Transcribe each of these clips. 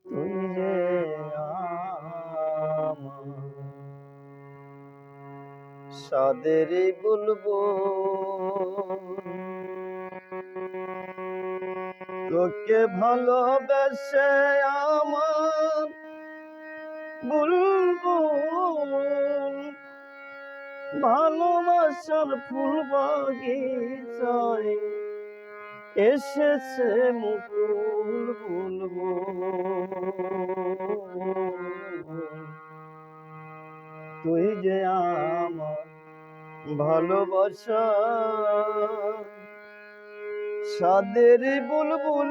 তুই যে আমার সাদেরই বুলবুল, তোকে ভালোবেসে আমার বুলবুল ভালোবাসার ফুল বাগিচায় এসেছে মুকুল বুলবুল। তুই যে আমার ভালোবাসা সাদের বুলবুল,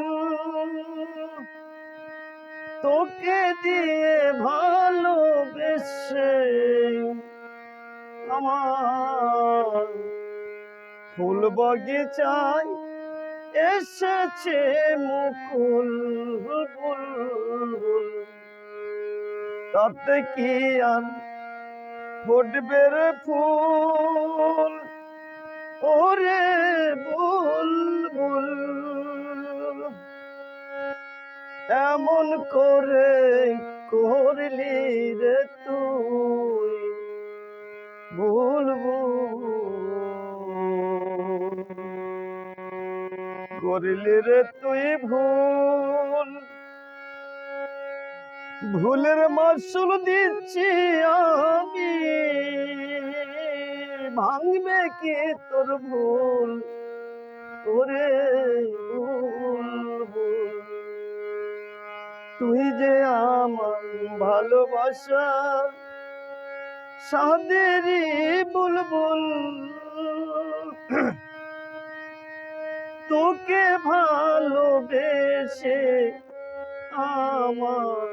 তোকে দিয়ে ভালোবেসে আমার ফুল বাগিচায় এসেছে মুকুল বুলবুল। তাতে কি আর ফুটবে রে ফুল, ওরে বুলবুল এমন করে করলি রে তুই বুলবুল, করলি রে তুই ভুল, ভুলের মাসুল দিচ্ছি আমি, ভাঙবে কি তোর ভুল, ওরে বুলবুল। তুই যে আমার ভালোবাসা সাদেরই বুলবুল, তোকে ভালোবেসে আমার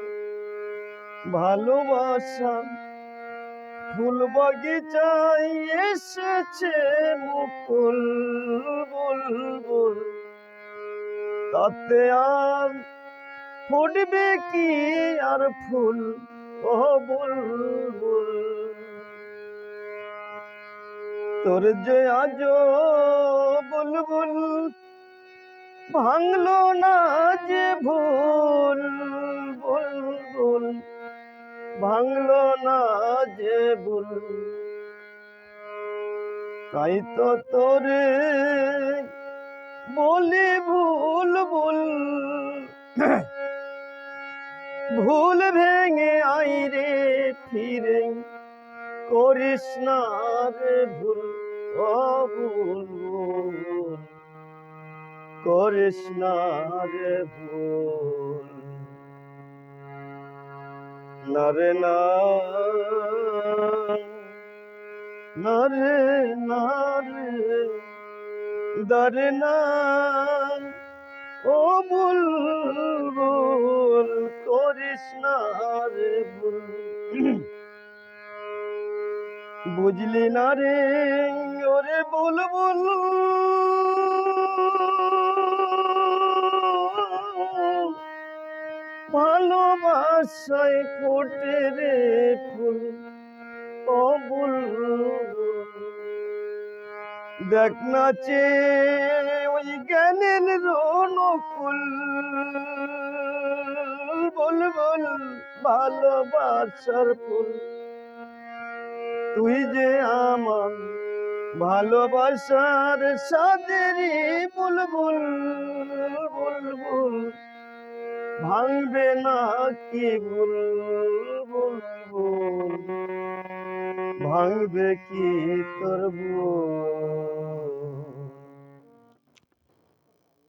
ভালোবাসা ফুল বাগিচায় এসেছে মুকুল বুলবুল। তাতে আর ফুটবে কি আর ফুল, ও বুলবুল। তোর যে আজ বুলবুল ভাঙলো না যে ভুল, বুলবুল ভাঙলো না যে ভুল, তাই তো তোরে বলি বুলবুল, ভুল ভেঙে আইরে ফিরে করিস না রে ভুল, ও বুলবুল করিস না রে ভুল। না রে না, না রে না রে, দারে না, ও বুলবুল করিস না রে ভুল। বুঝলি না রে ওরে বুলবুল, ভালোবাসায় ফোটে রে ফুল, ও বুলবুল দেখ না চেয়ে ওই জ্ঞানের রনকুল, বুলবুল ভালোবাসার ফুল। তুই যে আমার ভালোবাসার সাদেরই বুলবুল, বুলবুল ভাঙবে না কি ভুল, বুলবুল ভাঙবে কি তোর ভুল।